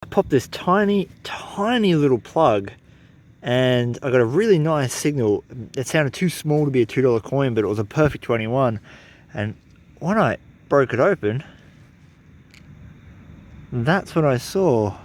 I popped this tiny little plug and I got a really nice signal. It sounded too small to be a $2 coin, but it was a perfect 21. And when I broke it open, that's what I saw.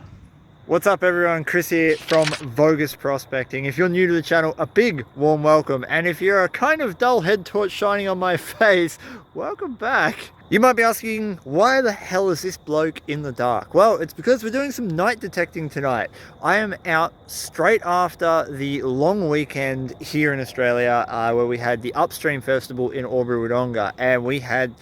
What's up everyone, Chris here from Vo-Gus Prospecting. If you're new to the channel, a big warm welcome. And if you're a kind of dull head torch shining on my face, welcome back. You might be asking, why the hell is this bloke in the dark? Well, it's because we're doing some night detecting tonight. I am out straight after the long weekend here in Australia where we had the Upstream Festival in Albury-Wodonga, and we had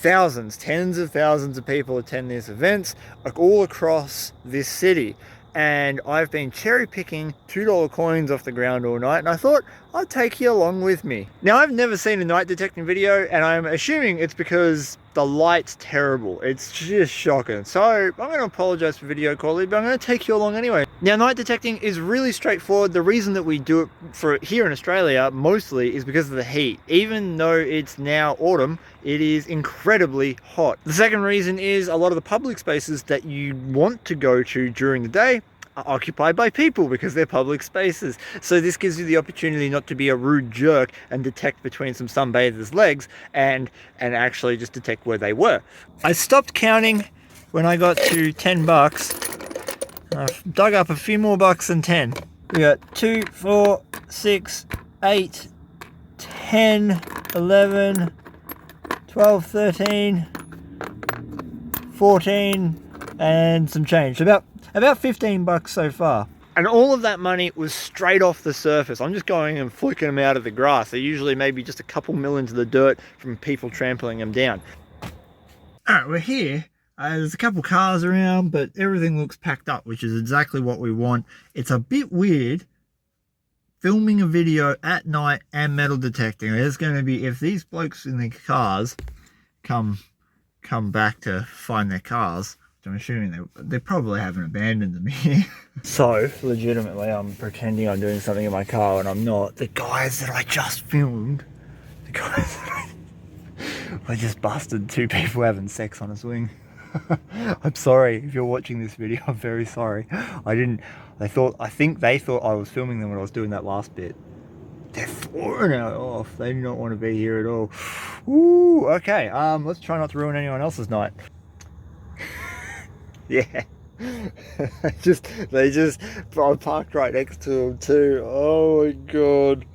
thousands, tens of thousands of people attend these events all across this city. And I've been cherry picking $2 coins off the ground all night, and I thought I'd take you along with me. Now, I've never seen a night detecting video, and I'm assuming it's because the light's terrible. It's just shocking. So I'm going to apologize for video quality, but I'm going to take you along anyway. Now, night detecting is really straightforward. The reason that we do it for here in Australia mostly is because of the heat. Even though it's now autumn, it is incredibly hot. The second reason is a lot of the public spaces that you want to go to during the day are occupied by people because they're public spaces. So this gives you the opportunity not to be a rude jerk and detect between some sunbathers' legs and actually just detect where they were. I stopped counting when I got to 10 bucks. I've dug up a few more bucks than 10. We got 2, 4, 6, 8, 10, 11, 12, 13, 14, and some change. So about 15 bucks so far. And all of that money was straight off the surface. I'm just going and flicking them out of the grass. They're usually maybe just a couple mil into the dirt from people trampling them down. All right, we're here. There's a couple cars around, but everything looks packed up, which is exactly what we want. It's a bit weird filming a video at night and metal detecting. There's going to be, if these blokes in their cars come back to find their cars, I'm assuming they probably haven't abandoned them here. So, legitimately, I'm pretending I'm doing something in my car and I'm not. The guys that I just filmed, I just busted 2 people having sex on a swing. I'm sorry if you're watching this video, I'm very sorry. I think they thought I was filming them when I was doing that last bit. They're flying out off. They do not want to be here at all. Ooh, okay, let's try not to ruin anyone else's night. Yeah. I parked right next to them too. Oh my god.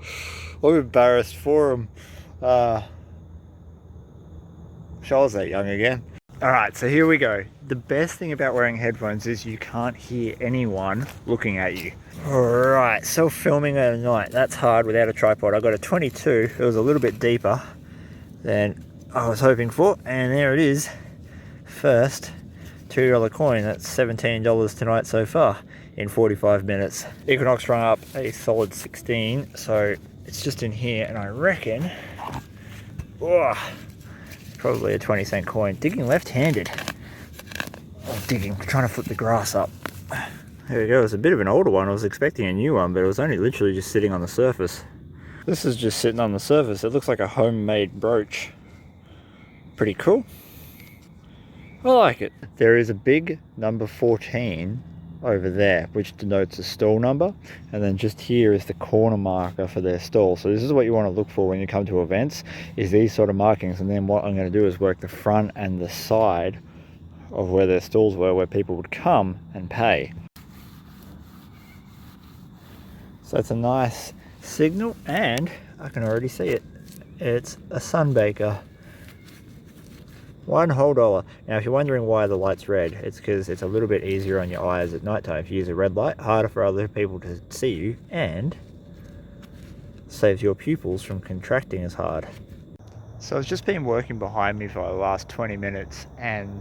I'm embarrassed for them. Wish I was that young again. Alright, so here we go. The best thing about wearing headphones is you can't hear anyone looking at you. Alright, self-filming at night. That's hard without a tripod. I got a 22. It was a little bit deeper than I was hoping for. And there it is. First $2 coin. That's $17 tonight so far in 45 minutes. Equinox rung up a solid 16, so it's just in here, and I reckon probably a 20-cent coin. Digging left-handed. Trying to flip the grass up. There we go. It's a bit of an older one. I was expecting a new one, but it was only literally just sitting on the surface. This is just sitting on the surface. It looks like a homemade brooch. Pretty cool. I like it. There is a big number 14 over there, which denotes a stall number. And then just here is the corner marker for their stall. So this is what you want to look for when you come to events, is these sort of markings. And then what I'm going to do is work the front and the side of where their stalls were, where people would come and pay. So it's a nice signal, and I can already see it. It's a sunbaker. $1 whole. Now, if you're wondering why the light's red, it's because it's a little bit easier on your eyes at night time. If you use a red light, harder for other people to see you, and saves your pupils from contracting as hard. So I've just been working behind me for the last 20 minutes, and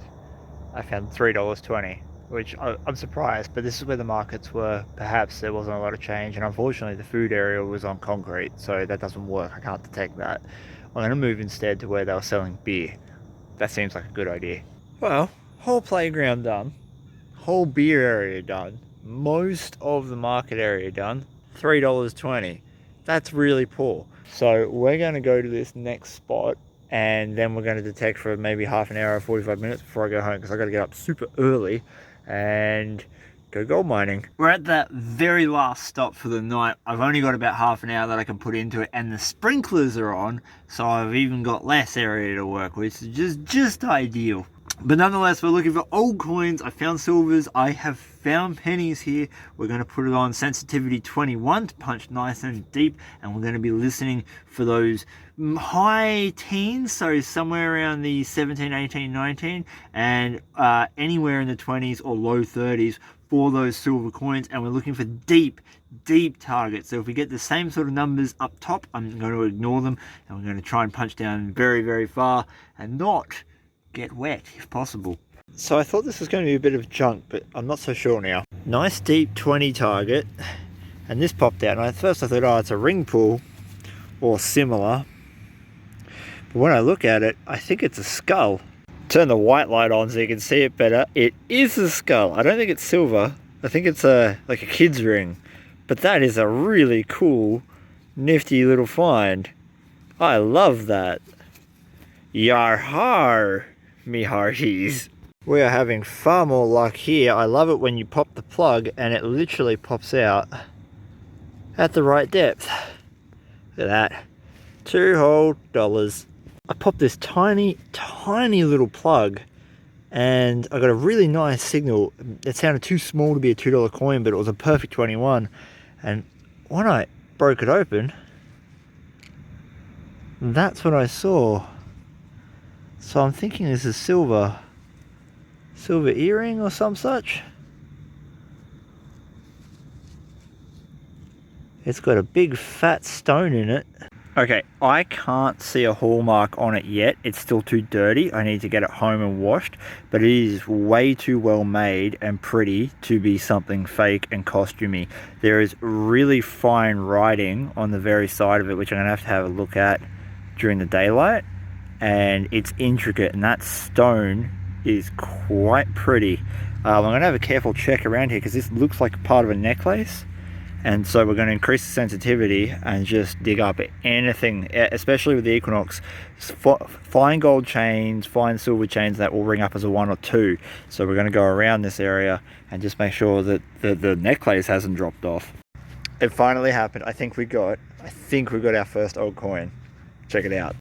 I found $3.20, which I'm surprised, but this is where the markets were. Perhaps there wasn't a lot of change, and unfortunately the food area was on concrete, so that doesn't work. I can't detect that. I'm going to move instead to where they were selling beer. That seems like a good idea. Well, whole playground done, whole beer area done, most of the market area done, $3.20. That's really poor. So we're going to go to this next spot, and then we're going to detect for maybe half an hour or 45 minutes before I go home, because I got to get up super early and go gold mining. We're at the very last stop for the night. I've only got about half an hour that I can put into it, and the sprinklers are on, so I've even got less area to work with, which is just ideal. But nonetheless, we're looking for old coins. I found silvers. I have found pennies here. We're going to put it on sensitivity 21 to punch nice and deep, and we're going to be listening for those high teens, so somewhere around the 17, 18, 19, and anywhere in the 20s or low 30s for those silver coins. And we're looking for deep targets. So if we get the same sort of numbers up top, I'm going to ignore them, and we're going to try and punch down very far and not get wet if possible. So I thought this was going to be a bit of junk, but I'm not so sure now. Nice deep 20 target, and this popped out, and at first I thought, oh, it's a ring pull or similar, but when I look at it, I think it's a skull. Turn the white light on so you can see it better. It is a skull. I don't think it's silver. I think it's like a kid's ring, but that is a really cool, nifty little find. I love that. Yar har, me hearties. We are having far more luck here. I love it when you pop the plug and it literally pops out at the right depth. Look at that. $2 whole. I popped this tiny little plug and I got a really nice signal. It sounded too small to be a $2 coin, but it was a perfect 21. And when I broke it open, that's what I saw. So I'm thinking this is silver earring or some such. It's got a big fat stone in it. Okay, I can't see a hallmark on it yet. It's still too dirty. I need to get it home and washed, but it is way too well made and pretty to be something fake and costumey. There is really fine writing on the very side of it, which I'm gonna have a look at during the daylight. And it's intricate, and that stone is quite pretty. I'm going to have a careful check around here because this looks like part of a necklace, and so we're going to increase the sensitivity and just dig up anything, especially with the Equinox. Fine gold chains, fine silver chains, that will ring up as a 1 or 2. So we're going to go around this area and just make sure that the necklace hasn't dropped off. It finally happened. I think we got our first old coin. Check it out.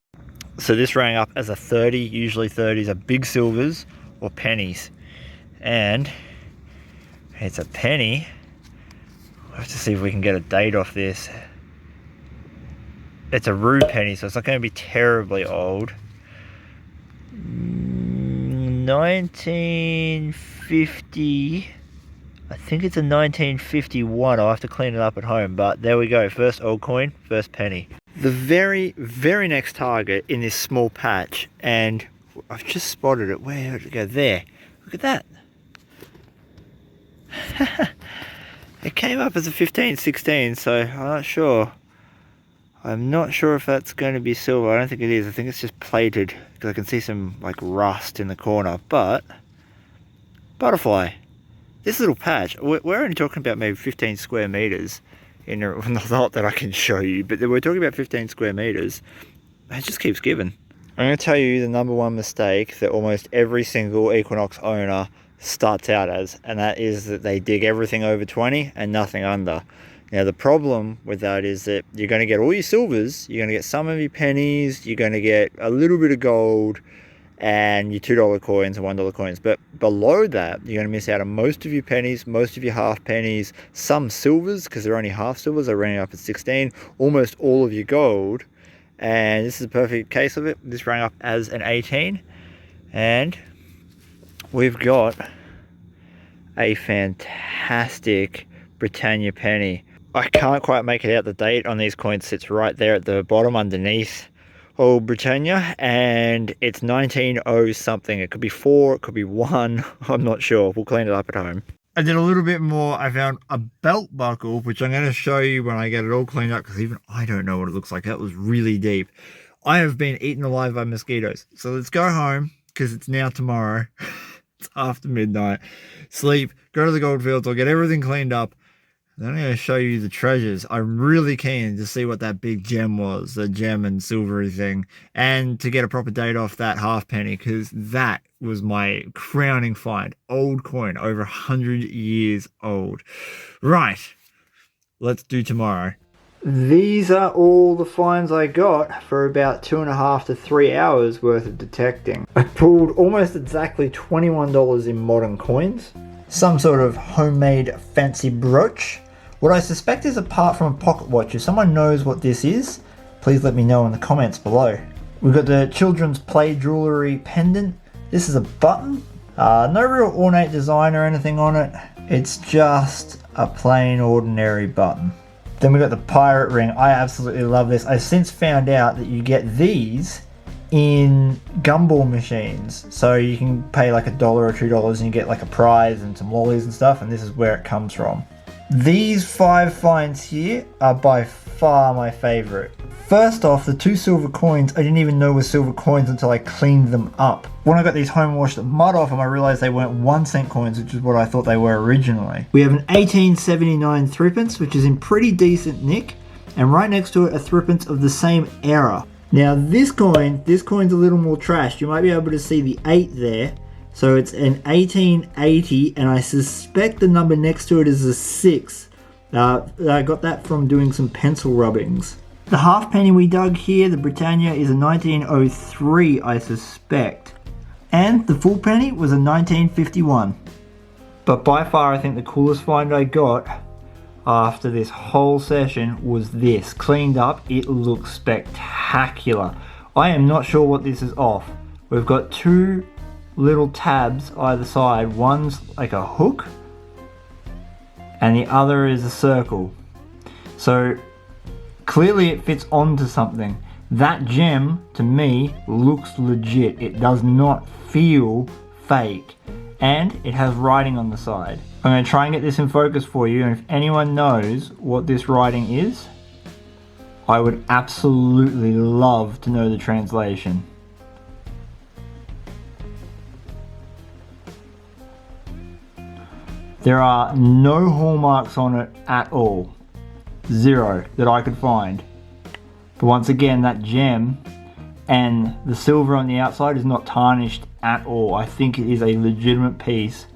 So this rang up as a 30, usually 30s are big silvers or pennies. And it's a penny. We'll have to see if we can get a date off this. It's a rue penny, so it's not going to be terribly old. 1950, I think it's a 1951. I'll have to clean it up at home, but there we go. First old coin, first penny. The very next target in this small patch, and I've just spotted it. Where did it go? There. Look at that. It came up as a 15-16, so I'm not sure if that's going to be silver. I don't think it is. I think it's just plated, because I can see some like rust in the corner. But butterfly, this little patch, we're only talking about maybe 15 square meters. Not that I can show you, but we're talking about 15 square meters. It just keeps giving. I'm going to tell you the number one mistake that almost every single Equinox owner starts out as, and that is that they dig everything over 20 and nothing under. Now the problem with that is that you're going to get all your silvers, you're going to get some of your pennies, you're going to get a little bit of gold, and your $2 coins and $1 coins, but below that you're going to miss out on most of your pennies, most of your half pennies, some silvers, because they're only half silvers, they're running up at 16, almost all of your gold. And this is a perfect case of it. This rang up as an 18, and we've got a fantastic Britannia penny. I can't quite make it out. The date on these coins sits right there at the bottom underneath old Britannia, and it's 1900 something. It could be 4, it could be 1, I'm not sure. We'll clean it up at home. I did a little bit more. I found a belt buckle, which I'm going to show you when I get it all cleaned up, because even I don't know what it looks like. That was really deep. I have been eaten alive by mosquitoes, so let's go home, because it's now tomorrow. It's after midnight. Sleep, go to the goldfields, I'll get everything cleaned up, Then I'm going to show you the treasures. I'm really keen to see what that big gem was, the gem and silvery thing, and to get a proper date off that halfpenny, because that was my crowning find. Old coin, over 100 years old. Right, let's do tomorrow. These are all the finds I got for about 2.5 to 3 hours worth of detecting. I pulled almost exactly $21 in modern coins, some sort of homemade fancy brooch. What I suspect is a part from a pocket watch. If someone knows what this is, please let me know in the comments below. We've got the children's play jewellery pendant. This is a button. No real ornate design or anything on it. It's just a plain ordinary button. Then we got the pirate ring. I absolutely love this. I've since found out that you get these in gumball machines. So you can pay like $1 or $2 and you get like a prize and some lollies and stuff, and this is where it comes from. These 5 finds here are by far my favourite. First off, the 2 silver coins, I didn't even know were silver coins until I cleaned them up. When I got these home washed the mud off them, I realised they weren't 1-cent coins, which is what I thought they were originally. We have an 1879 threepence, which is in pretty decent nick, and right next to it a threepence of the same era. Now this coin's a little more trashed. You might be able to see the 8 there. So it's an 1880, and I suspect the number next to it is a 6. I got that from doing some pencil rubbings. The halfpenny we dug here, the Britannia, is a 1903, I suspect. And the full penny was a 1951. But by far, I think the coolest find I got after this whole session was this. Cleaned up, it looks spectacular. I am not sure what this is off. We've got 2 little tabs either side. One's like a hook and the other is a circle. So clearly it fits onto something. That gem to me looks legit. It does not feel fake, and it has writing on the side. I'm going to try and get this in focus for you, and if anyone knows what this writing is, I would absolutely love to know the translation. There are no hallmarks on it at all. 0 that I could find. But once again, that gem and the silver on the outside is not tarnished at all. I think it is a legitimate piece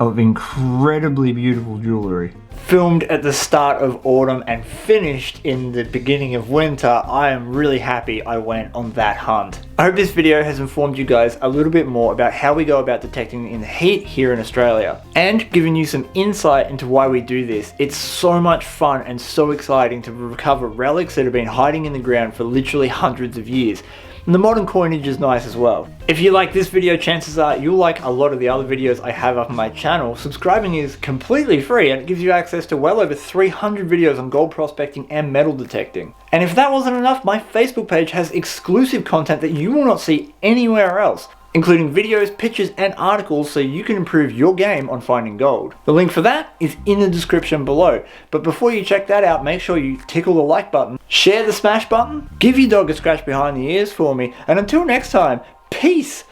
of incredibly beautiful jewellery. Filmed at the start of autumn and finished in the beginning of winter, I am really happy I went on that hunt. I hope this video has informed you guys a little bit more about how we go about detecting in the heat here in Australia, and given you some insight into why we do this. It's so much fun and so exciting to recover relics that have been hiding in the ground for literally hundreds of years. And the modern coinage is nice as well. If you like this video, chances are you'll like a lot of the other videos I have up on my channel. Subscribing is completely free and it gives you access to well over 300 videos on gold prospecting and metal detecting. And if that wasn't enough, my Facebook page has exclusive content that you will not see anywhere else, including videos, pictures, and articles so you can improve your game on finding gold. The link for that is in the description below. But before you check that out, make sure you tickle the like button, share the smash button, give your dog a scratch behind the ears for me, and until next time, peace!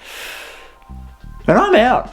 And I'm out.